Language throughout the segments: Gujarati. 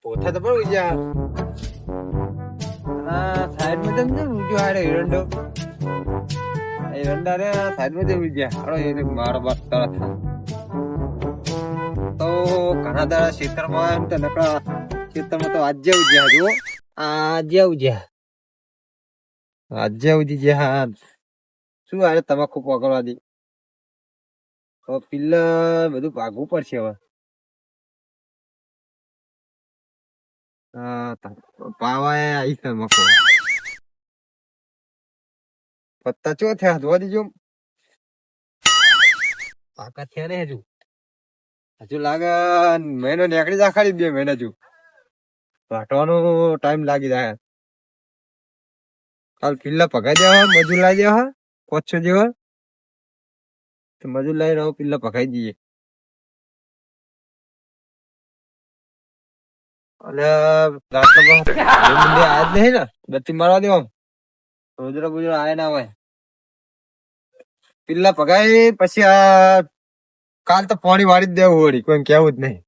પોતા તો પણ ઉજ્યા સાઈડ માં તેમ ને ઉજ્યો આરે એરંડો એરંડા રે સાઈડ માં તેમ ઉજ્યા અરે એને મારો બાપ તરત તો ઘણા દાડા ખેતરમાં એમ તો નકરા ખેતરમાં તો આજે ઉજ્યા જો આજે ઉજ્યા શું આરે તમાકુ પકડવા દી તો પિલ્લા બધું ભાગવું પડશે હવે પાવાય આવીશ મકો પત્તા ચો થયા જોવા દીજો પાકા થયા ને હજુ લાગે મહિનો નીકળી દાખાડી 2 મહિના હજુ વાટવાનો ટાઈમ લાગી જાય કાલ પિલ્લા પકાઈ દેવા મજૂર લાવી દેવા 5-6 જેવા તો મજૂર લાવી રહો પિલ્લા પકાઈ દઈએ એટલે આજ નહીં ને બત્તી મારવા દેવા રોજરા બુજરા આય ના હોય પિલ્લા પગાઈ પછી આ કાલ તો પાણી વાળી જ દેવું વળી કોઈ કેવું જ નહીં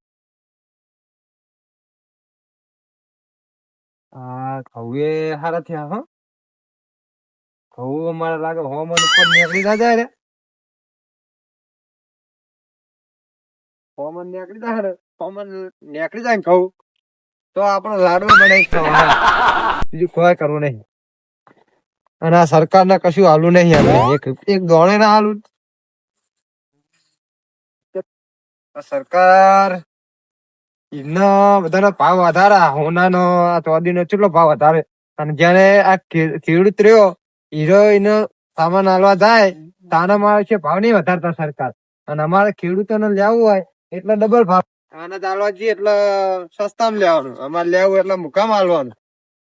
ઘઉં સારા થયા હો ઘઉં અમારે લાગે હવામાન ઉપર નીકળી ના જાય રે હવામાન નીકળી જાય રે હવામાન નીકળી જાય ને ઘઉં તો આપણે લાડવા બનાવી ખાવા બીજું કોઈ કરવું નહીં અને આ સરકાર ને કશું હાલું નહીં આપણે એક દોણે ના હાલું સરકાર એના બધાનો ભાવ વધારે હોનાનો આ ચોદીનો કેટલો ભાવ વધારે અને જયારે આ ખેડૂત રહ્યો હીરો એનો સામાન હાલવા જાય તાના મારે છે ભાવ નહીં વધારતા સરકાર અને અમારે ખેડૂતોને લેવું હોય એટલે ડબલ ભાવ આને ચાલવા જઈએ એટલે સસ્તામાં લેવાનું અમારે લેવું એટલે મુકામ હાલવાનું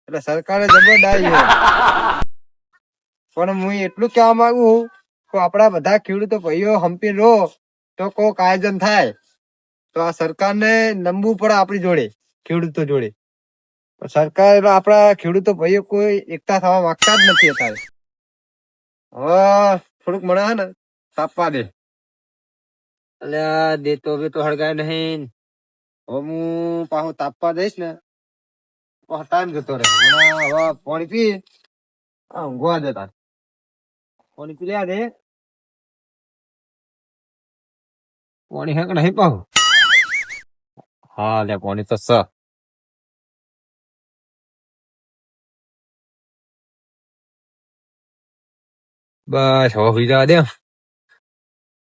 એટલે સરકારે જબર ડાઈ પણ હું એટલું કહેવા માંગુ કે આપડા બધા ખેડૂતો ભાઈઓ હંપી રહો તો કોઈક આયોજન થાય તો આ સરકારને નમવું પડે આપણી જોડે ખેડૂતો જોડે સરકાર આપડા ખેડૂતો ભાઈઓ કોઈ એકતા થવા માંગતા જ નથી અત્યારે હવે થોડુંક મને હે ને તાપવા દે એટલે દેતો હવે તો હળગાય નહીં હવે હું પાછું તાપવા દઈશ ને ટાઈમ જતો રહે હવે પાણી પી ઊંઘવા દે તાર પાણી પી લ્યા દે પાણી હે કે નહીં પાછું હા લે પાણી તો બસ હવે સુઈ જવા દે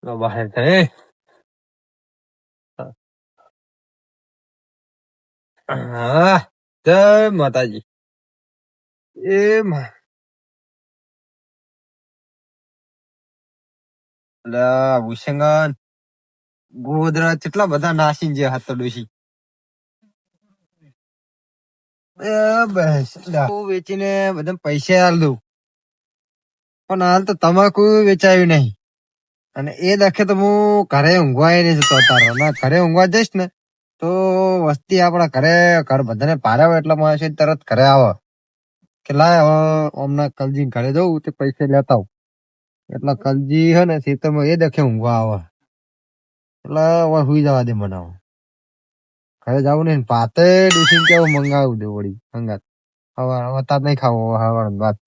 બહાર થાય હા જય માતાજી એ ભૂષંગન ગોધરા કેટલા બધા નાસી ગયા હાથ તો ડોસી વેચીને બધા પૈસા હાલ દઉં પણ હાલ તો તમાકુ વેચાયું નહીં અને એ દખે તો હું ઘરે ઊંઘવા નહીં જતો તારો ના ઘરે ઊંઘવા જઈશ ને તો વસ્તી આપડા ઘર બધાને પારે હોય એટલે માણસ તરત ઘરે આવે કે લાય હવે હમણાં કલજી ઘરે જવું તે પૈસા લેતા આવું એટલે કલજી હે ને ખેતરમાં એ દખે ઊંઘવા આવે એટલે હવે સુઈ જવા દે મને ઘરે જવું નહીં પાતે ડુસી કેવું મંગાવું દે વળી હંગાત હવે વતા નહીં ખાવો હવાર વાત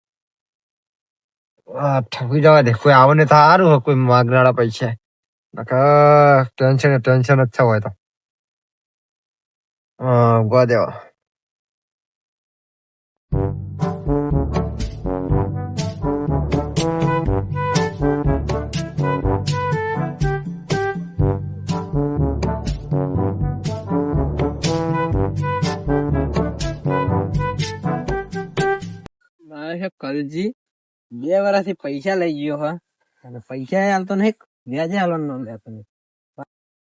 ઠગી જવા દે કોઈ આવે ને તો સારું હોય કોઈ માગનારા પૈસા ટેન્શન જ છે હોય તો ઊંઘવા દેવા કલજી 2 વર્ષથી પૈસા લઈ ગયો હા અને પૈસા હાલતો નહીં વ્યાજે હાલવાનું લેતો નહીં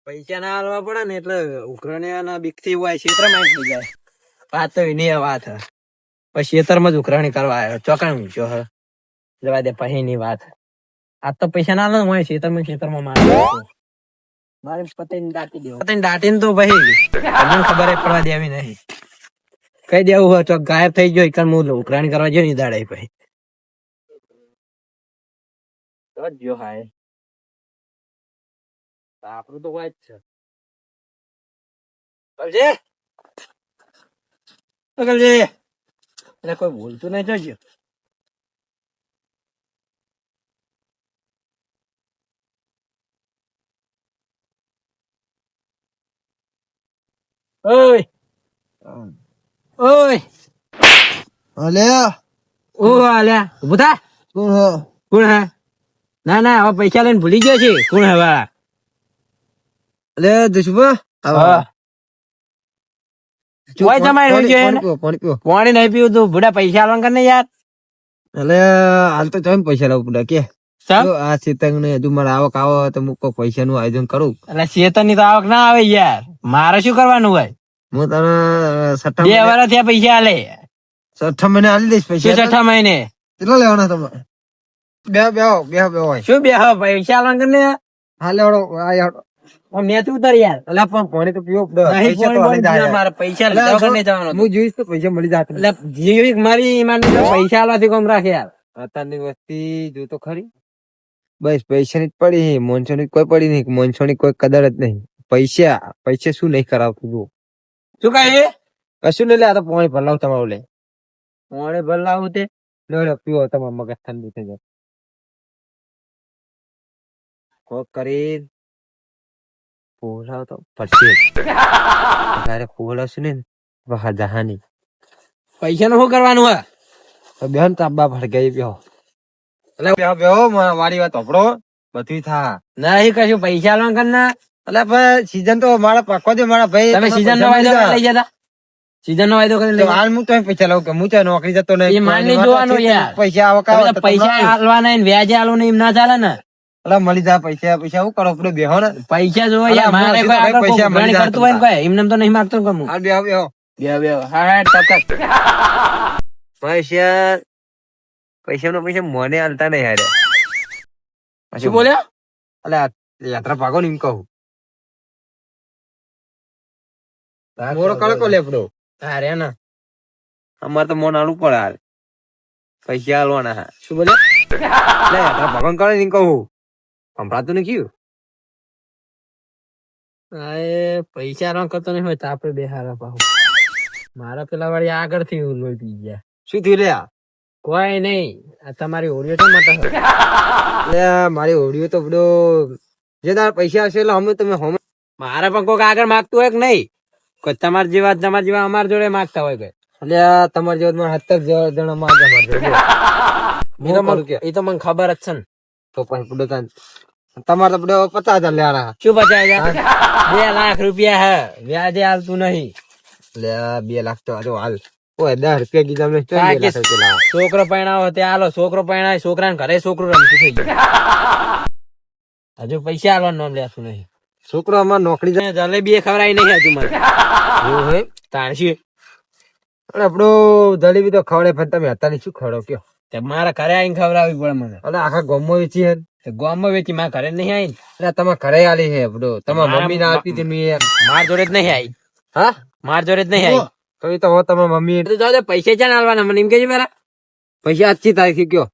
પૈસા ના હાલવા પડે ને એટલે ઉઘરાણી બીક થી હોય ક્ષેત્રમાં થઈ જાય વાત તો એની વાત પછી ક્ષેત્રમાં જ ઉઘરાણી કરવા આવ્યો ચોકણ મૂક્યો હ જવા દે પછી ની વાત આ તો પૈસા ના હાલે હોય ક્ષેત્રમાં મારે પતંગ દાટી દેવો પતંગ દાટીને તો ભાઈ ખબર પડવા દેવી નહીં કઈ દેવું હોય ચોક ગાયબ થઈ ગયો એક ઉઘરાણી કરવા ગયો ની દાડે ભાઈ જો હાય આપણું તો વાત છે એટલે કોઈ બોલતું નહીં જોજો. ઓય ઓય અલ્યા ઓ આલ્યા ઉભો થા. કોણ હ કોણ હે? ના ના હવે પૈસા લઈને ભૂલી ગયો છે. કોણ હે વાળા? અલ્યા જશુભા હા. કોઈ જમાઈ રહી ગયો એને? પાણી પીવો પાણી નહીં પીવું તું બુડા પૈસા આલવા કર ને યાર. અલ્યા હાલ તો તમે પૈસા લાવું પડે કે ચમ? જો આ સીતંગ ને હજુ મારે આવક આવો તો હું કોઈ પૈસા નું આયોજન કરું. એટલે શેતન ની તો આવક ના આવે યાર. મારે શું કરવાનું હોય? હું તને છઠ્ઠા 2 મહિને વર્ષ થયા પૈસા આલે. છઠ્ઠા મહિને આલી દઈશ શું પૈસા. 6 મહિને? કેટલા લેવાના તમારે? બે હોય શું બે હવે પૈસા આલવા કર ને યાર. હા લેવડો આ યાર. આમ નેતું ઉતાર યાર. અલ્યા પણ પાણી તો પીવો નહીં, પૈસા તો પાણી આલી પીવા જાય. મારે પૈસા અલ્યા, લીધા વગર જો, નહીં જવાનું હતું. હું જોઈશ તો પૈસા મળી જાય. એટલે જીવિક મારી ઈમાનની તો પૈસા આલવાથી કોમ રાખે યાર. અત્યારની વસ્તી જો તો ખરી બસ પૈસા ની જ પડી મોનસો ની કોઈ પડી નહીં મોનસો ની કોઈ કદર જ નહીં. પૈસા શું નહીં કરાવતું જુઓ શું કહે? કશું નહીં લે આ તો પાણી ભરલાવ તમારું લે મોડે ભલાવું તે લો પીવો તમારું મગજ ઠંડુ થઈ જાય કોક કરી ફોલાવ તો પડશે તારે ફોલાવશું ને બહાર જહાની પૈસા નું શું કરવાનું હોય? બેન તાબા ભડકાઈ પ્યો એટલે બેહો મારી વાત હોપડો બધું થા નહીં કશું પૈસા આલવા કર ના. એટલે ભાઈ સીઝન તો મારા પાકો દે મારા ભાઈ તમે સીઝન નો વાયદો કરી લઈ જતા. સીઝન નો વાયદો કરી લઈ તો હાલ હું તો પૈસા લઉં કે હું તો નોકરી જતો એ નહીં માની જોવાનું યાર. પૈસા આવક તમે આવે તો તો પૈસા આલવા નહીં ને વ્યાજે આલવું નહીં એમ ના ચાલે ને. એટલે મળી જાય પૈસા પૈસા શું કરો આપણે બેહો ને પૈસા જોવો અલા, યાર. મારે હું કોઈ આગળ પૈસા કોઈ મળી ઉઘરાણી જાય કરતું હોય ને કોઈ એમને તો નહીં માગતો ને કમું. હાલ બેહો બેહો બે હા ટપક. પૈસા નો પૈસા મને હાલતા નહીં હારે શું બોલ્યા? એટલે યાત્રા ભાગો ને એમ કહું મોરો કડકો લેપડો અરે ના અમારે તો મોન આલું પડે હાલ પૈસા હાલવાના હા શું બોલ્યા? એટલે યાત્રા ભાગો કરે ને એમ કહું સંભળાતું નહીં કયું એ પૈસા આલવા કરતો નહીં હોય તો આપડે બે હારા પાહુ. મારા પેલા વાળી આગળ થી લોહી પી ગયા. શું થયું લે કોઈ નહીં આ તમારી ઓડિયો તો મત એટલે મારી હોડીઓ તો બધો જે તારા પૈસા હશે એટલે અમે તમે હોમ મારે પણ કોઈક આગળ માગતું હોય કે નહીં? કોઈ તમારા જેવા અમારા જોડે માગતા હોય કે એટલે તમારી જોડે 70 જણા માં એ તો મને ખબર જ છે ને. તો પછી બધો તમારે તો બધો 50,000 લેવાના શું 50,000? 2 લાખ રૂપિયા હે વ્યાજે હાલતું નહીં. એટલે 2 લાખ તો હાલો હાલ ઓય 10 રૂપિયા કીધા મેં 2 લાખ રૂપિયા લાવો. છોકરો પરણાવો તે હાલો. છોકરો પરણાય છોકરાને ઘરે છોકરું રમતું થઈ ગયું. હજુ પૈસા હાલવાનું નામ લેતું નહીં. છોકરો અમાર નોકરી જાય જલેબી ખવડાવી નહીં હજુ મને. એવું હે તાણસી અને આપણો જલેબી તો ખવડે પણ તમે અત્યારે શું ખવડાવ કયો તે મારા ઘરે આવીને ખવડાવવી પડે મને. અને આખા ગામમાં વેચી હે તે ગામમાં વેચી મારા ઘરે નહીં આવી. એટલે તમારા ઘરે આલી હે બધો તમારા મમ્મી ને આપી હતી મેં માર જોડે જ નહીં આવી. હા માર જોડે જ નહીં આવી. તો એ તો હો તમારા મમ્મી તો જાઓ દે પૈસા ચાલ હાલવાના મને એમ કેજો પેલા. પૈસા આજથી તારીખે કયો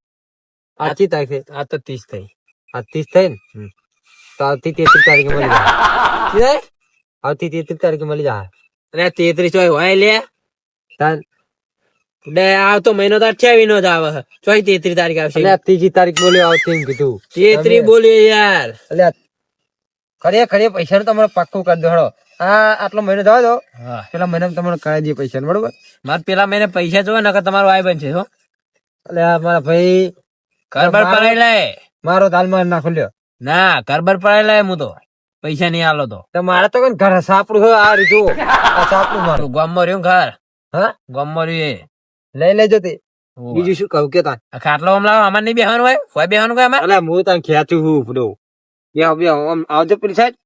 આજથી તારીખે આ તો 30 થઈ. આજથી થઈ ને તો આવતી 33 તારીખે મળી જાય આવતી 33 તારીખે મળી જાય અને 33 હોય લે તાર ડે આવતો મહિનો તો 28 નો જ આવે. 33 તારીખ આવશે. એટલે 3જી તારીખ બોલ્યો આવતી એમ કીધું 33 બોલ્યો યાર. એટલે ખરે પૈસા નું તમારે પાક્કું કરી દો હળો આટલો મહિનો જવા દો હા પેલા મહિના તમારે કરાવી દઈએ પૈસા બરોબર મારે પેલા મહિને પૈસા જોવે નકર તમારો ભાઈ બનશે હો. એટલે મારા ભાઈ ઘરબર પડાઈ લે. મારો દાલ માર નાખો લ્યો ના ઘરબર પડાઈ લે હું તો પૈસા નહીં આલો તો. મારે તો કઈ ઘર સાપડું હોય આ રીતું સાપડું મારું ગામમાં રહ્યું ઘર. હા ગામમાં રહ્યું એ લઈ લેજો તે બીજું શું કહું કે તાર ખાટલો હમણાં અમારે નહીં બેહવાનું હોય કોઈ બેહવાનું હોય અમારે. એટલે હું તને ખેંચું હું ઉપડો બે આમ આવજો પેલી સાઈડ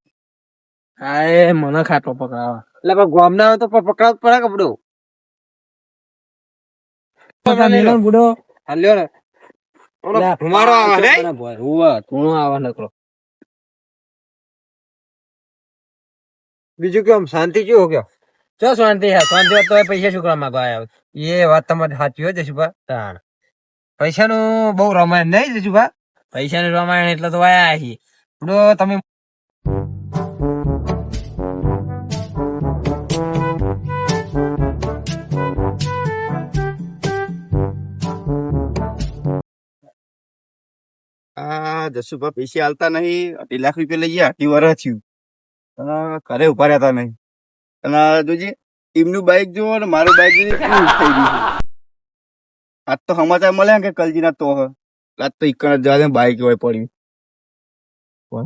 હા એ મને ખાટલો પકડાવા. એટલે પણ ગામ ના આવે તો પકડાવ પડે કે બધો બુડો હાલ્યો ને મારો આવે હે તું આવે નકરો. બીજું કેમ શાંતિ કેવો ગયો ચો શાંતિ હે શાંતિ હોત તો પૈસા શું કરવા માંગવા આવ્યા? એ વાત તમારી સાચી હોય જશુભા તાણ પૈસા નું બહુ રમાયણ નહીં જશુભા પૈસાની રામાયણ એટલે તો આયા છીએ. તમે જસુભા પૈસા આલતા નહીં, 2 લાખ રૂપિયા લઈ ગયા, 2 વર્ષ થયું અને ઘરે ઉભા રહેતા નહીં. અને જોજે એમનું બાઈક જુઓ ને મારું બાઈક જુઓ કેવું થઈ ગયું છે. આજ તો સમાચાર મળ્યા કે કલજીના તો આજ તો ઇકણ જ જવા દે, બાઈક હોય પડ્યું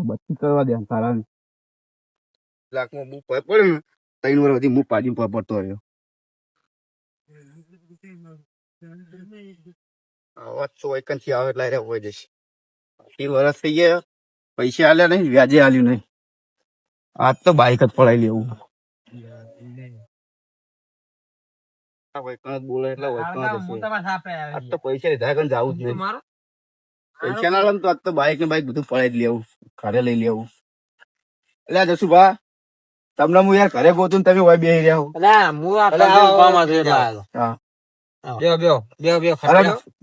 બધું કરવા દે તારા લાખમાં બુક પડ્યું ને 3 વર્ષ સુધી હું પાડી પડતો રહ્યો. આવા તો એકનથી આવે એટલે હોય જશે. 2 વર્ષ થઈ ગયા, પૈસા આલ્યા નહીં, વ્યાજે આલ્યું નહીં. આજ તો બાઈક જ પડાવી લેવું. બોલે એટલે આજ તો પૈસા લીધા કઈ જવું જ નહીં. પૈસા ના લે તો આજ તો બાઈક ને બાઈક બધું પડાવી જ લેવું, ઘરે લઈ લેવું. એટલે જશું ભા તમને હું યાર ઘરે ગોતું ને તમે હોય બેહી રહ્યા હો.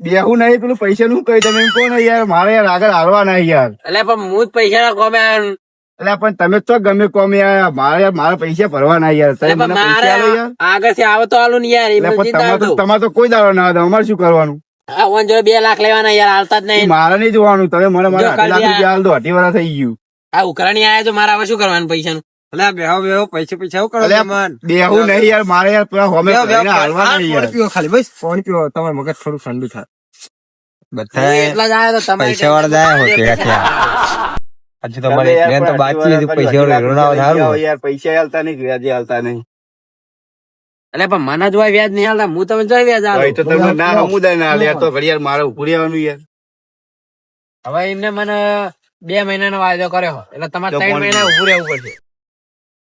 બેહું નહીં, પેલું પૈસા નું કઈ તમે એમ કહો ને યાર, મારે યાર આગળ હાલવા નહીં યાર. એટલે પણ હું જ પૈસા ના કોમે એટલે પણ તમે તો ગમે કોમ યાર, મારા પૈસા ભરવા ના યાર. તમે મને પૈસા આલો યાર. આગળ થી આવે તો આલું ને યાર. એટલે પણ તમારે તો કોઈ દાડો ના આવે, અમારે શું કરવાનું? જોડે 2 લાખ લેવાના યાર, હાલતા જ નહીં. મારે નહીં જોવાનું, તમે મને મારા 8 લાખ રૂપિયા હાલ દો. 2.5 વર્ષ થઈ ગયું. આ ઉકરાણી આયા તો મારે હવે શું કરવાનું પૈસા નું? અલ્યા બેહો પૈસા શું કરો બેહું નહીં યાર, મારે યાર પેલા હોમે કરીને હાલવા નહીં યાર. પીવો ખાલી બસ પાણી પીવો, તમારું મગજ થોડું ઠંડુ થાય. બધા એટલા જ આયા તો તમે પૈસા વાળા જાય હો હજુ તમારી ટ્રેન તો બાકી હતી, પૈસા વાળો હીરો ના આવે સારું. યાર પૈસા હાલતા નહીં, વ્યાજે હાલતા નહીં. એટલે પણ મને જોઈ વ્યાજ નહીં હાલતા, હું તમે જોઈ વ્યાજ ભાઈ તો તમે ના સમુદાય ના હાલે યાર, તો ઘડિયાળ મારે ઉપડી આવવાનું યાર. હવે એમને મને 2 મહિનાનો વાયદો કર્યો, એટલે તમારે 3 મહિના ઉભું રહેવું પડશે.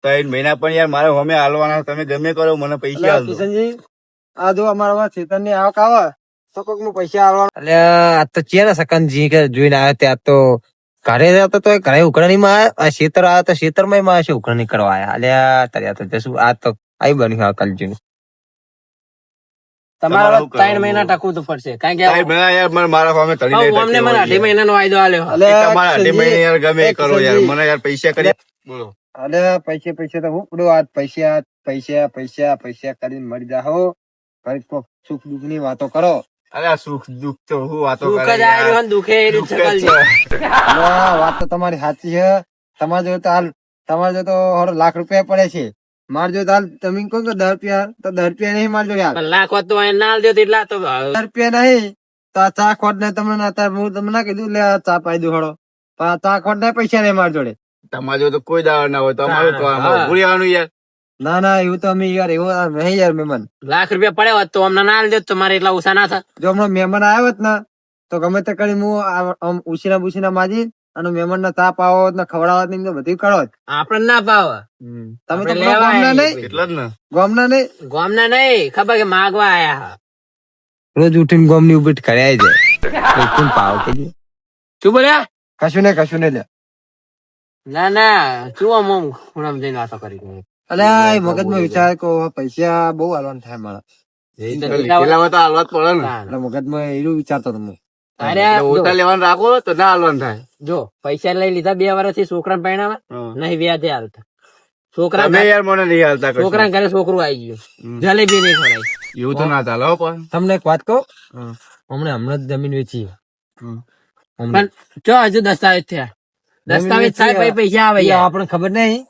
3 મહિના પણ યાર મારે હોમે હાલવાના, તમે ગમે કરો મને પૈસા હાલ દો. કિશનજી આ જો અમારા ચેતન ની આવક આવે તો કોક નું પૈસા આવવાનું. એટલે આ તો છે ને સકનજી કે જોઈને આવ્યો ત્યાં તો ઘરે જતો તો ઘરે ઉઘરાણી માં આ ખેતર આવ્યો તો ખેતર માં છે ઉઘરાણી કરવા આવ્યા. અલ્યા તારે તો જશું આ તો આવી બન્યું કલજી નું. તમારે 3 મહિના ટકવું તો પડશે, કારણ કે 3 મહિના યાર મારા હોમે તળી નહીં. અમને મને 2.5 મહિનાનો વાયદો આલ્યો. તમારા 2.5 મહિને યાર ગમે એ કરો યાર, મને યાર પૈસા કરી બોલો. અલે પૈસા તો હું પડો આ પૈસા કરીને મરી જાહો. કઈક કોક સુખ દુઃખ ની વાતો કરો. અરે આ સુખ દુઃખ તો હું વાતો દુઃખ કરે જ આવ્યું અને દુઃખે એ રીતે શકલ છે. વાત તો તમારી સાચી છે. તમારે જો તો હાલ તમારે જો તો 1 લાખ રૂપિયા પડે છે, મારે જો તો હાલ તમે કહો કે 10 રૂપિયા તો 10 રૂપિયા નહીં મારજો યાર. પણ લાખ હોત તો એને ના આલ દો તો એટલા તો 10 રૂપિયા નહીં તો આ ચા ખોટ ને તમને અત્યારે હું તમને ના કીધું લે આ ચા પાઈ દો હળો, પણ આ ચા ખોટ ના પૈસા નહીં મારી જોડે. તમારે જો તો કોઈ દાવા ના હોય તો અમારું તો ભૂલી આવવાનું યાર. ના એવું તો અમે યાર એવું નહીં યાર. મહેમાન લાખ રૂપિયા પડ્યા હોત તો અમને ના આલ દે તો મારે એટલા ઓછા ના થાય. જો હમણાં મહેમાન આવ્યો હોત ને તો ગમે તે કરી હું ઉછીના માજી અને મહેમાન ના તાપ આવો ને ખવડાવત ને બધું કરો. આપડે ના પાવ. તમે તો લેવા ગામના નહીં, એટલા જ ને. ગામના નહીં, ગામના નહીં, ખબર કે માગવા આયા. રોજ ઉઠીને ગામ ની ઉભી કરે જાય પાવ કે શું બોલ્યા? કશું નહીં લે. ના શું આમ ખૂણામાં જઈને વાતો કરી. અલ્યા મગજમાં વિચાર કે પૈસા બહુ હાલવાના થાય મારા. પેલા તો હાલવા જ પડે ને. એટલે મગજમાં એવું વિચારતો તમે. અરે ઓટા લેવાનું રાખો તો ના હાલવાનું થાય. જો પૈસા લઈ લીધા 2 વર્ષથી છોકરાને પરણાવા, નહીં વ્યાજે હાલતા. છોકરા તમે યાર મને નહીં હાલતા કશું. છોકરા ઘરે છોકરું આવી ગયું, જલેબી નહીં ખવડાવી. એવું તો ના ચાલે હો. પણ તમને એક વાત કહું, હમણાં જ જમીન વેચી. પણ જો હજુ દસ્તાવેજ થયા, દસ્તાવેજ થાય પછી પૈસા આવે. આપણને ખબર નહીં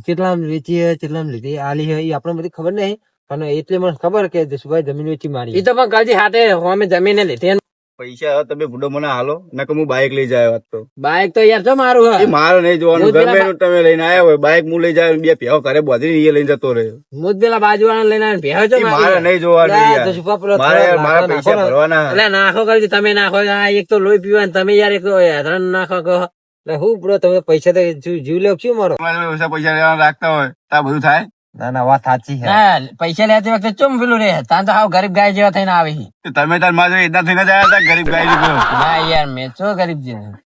કેટલા વેચી કેટલા લીધી આલી એ આપણને બધી ખબર નહીં, પણ એટલે મને ખબર કે જસુભાઈ જમીન વેચી મારી. એ તો પણ કાલથી હાથે અમે જમીને લીધી. પૈસા હવે તમે બુડો મને હાલો નકર હું બાઈક લઈ જાય વાત તો. બાઈક તો યાર જો મારું એ મારે નહીં જોવાનું, ગમે એનું તમે લઈને આવ્યા હોય બાઈક હું લઈ જાય, 2 ભેહો ઘરે બોધી લઈને જતો રહ્યો. મુદ પેલા બાજુ વાળા લઈને આવીને ભેહો છો. મારે નહીં જોવાનું યાર. મારા પૈસા ભરવાના. એટલે નાખો કાલથી તમે નાખો. એક તો લોહી પીવા તમે યાર એક તો હેરાન નાખો કહો. હું બ્રો તમે પૈસા તો જીવ લેવ શું મારો. પૈસા લેવા રાખતા હોય તો બધું થાય. ના વાત સાચી છે. પૈસા લેતી વખતે ચમ પેલું રે તાન તો હાવ ગરીબ ગાય જેવા થઈને આવે. તમે તાર મારે એટલા થઈને જ આવ્યા હતા ગરીબ ગાય જેવો. ના યાર મેં છો ગરીબ છે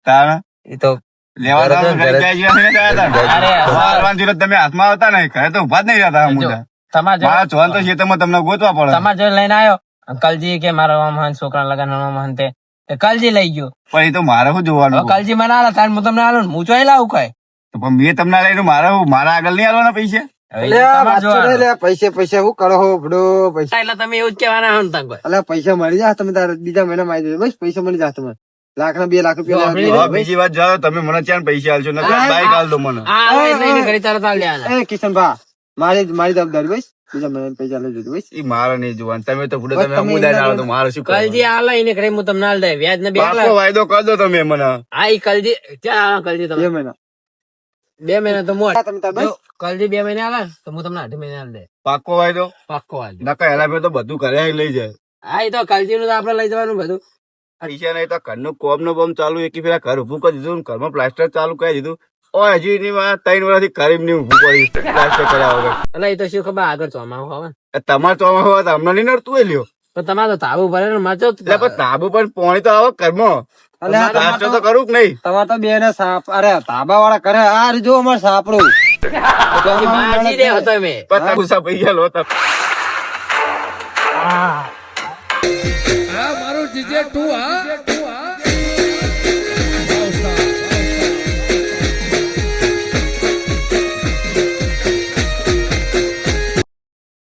તાર એ તો લેવા ગરીબ ગાય જેવા થઈને જ આવ્યા હતા. તમે હાથમાં આવતા ને ઘરે તો ઉભા જ નહીં રહેતા. મુદ્દા મારા ચોન તો ખેતરમાં તમને ગોતવા પડે. તમારે જો લઈને આવ્યો કલજી કે મારો મહન છોકરા લગન મહન તે કલજી લઈ ગયો. પણ એ તો મારે શું જોવાનું. કલજી મને આલો તાર હું તમને આલો હું ચોઈ લાવું કઈ. પણ મેં તમને લઈને મારા આગળ નહીં આલવાના પૈસા. પૈસા શું કરો બડો પૈસા. એટલે તમે એવું જ કેવાના હો ને તંગ. અલ્યા પૈસા મળી જાય તમે તારે બીજા મહિના માં આવી બસ પૈસા મળી જાય તમારે. લાખ ના 2 લાખ રૂપિયા જો, લેવા હવે બીજી વાત જાઓ તમે મને ચાર પૈસા આલશો ને બાઈક આલ દો મને આ આવે એટલે એની ઘરે તરત આલ દેવાના. એ કિશનભા મારી જવાબદારી બસ બીજા મને પૈસા લઈ જજો બસ ઈ મારે નહીં જોવાનું તમે તો ભૂડે બસ તમે તમે અમુદાય એના આલો તો મારે શું કલજી કરવાનું? આલે એને ઘરે હું તમને આલ દે વ્યાજ ને બે આલે. પાકો વાયદો કર દો તમે મને હા ઈ કલજી ક્યાં આલે કલજી 2 તમે મહિના 2 મહિના તો મોટ. તમે તાર બસ જો, કલજી 2 મહિના આલે તો હું તમને 8 મહિના આલ દે પાકો વાયદો પાક્કો આલ દે. નકા એના પે તો બધું ઘરે આવીને લઈ જાય હા ઈ તો કલજી નું તો આપડે લઈ જવાનું બધું. પૈસા નહીં તો ઘરનું કોમ નો બોમ ચાલુ એકી ફેરા ઘર ઉભું કરી દીધું ને ઘરમાં પ્લાસ્ટર ચાલુ કરી દીધું ઓ હજી એની વાત 3 વર્ષથી કરી નહીં ઉભું કર્યું પ્લાસ્ટર કર્યા વગર એટલે ઈ તો શું ખબર આગળ ચોમાસું આવે ને. તમારે ચોમાસું હોય તો અમને નહીં નડતું એ લ્યો પણ તમારે તો તાબુ ભરે ને મચો એટલે પણ તાબુ પણ પોણી તો આવે ઘરમાં અલે આ પ્લાસ્ટર તો કરું કે નહીં તમારે તો 2 ને સાપ અરે તાબા વાળા કરે આ જો અમાર સાપડું બાજી દે હતો મેં. પણ તમે ગુસ્સા પૈસા લો તમે આ મારું જીજે તું હા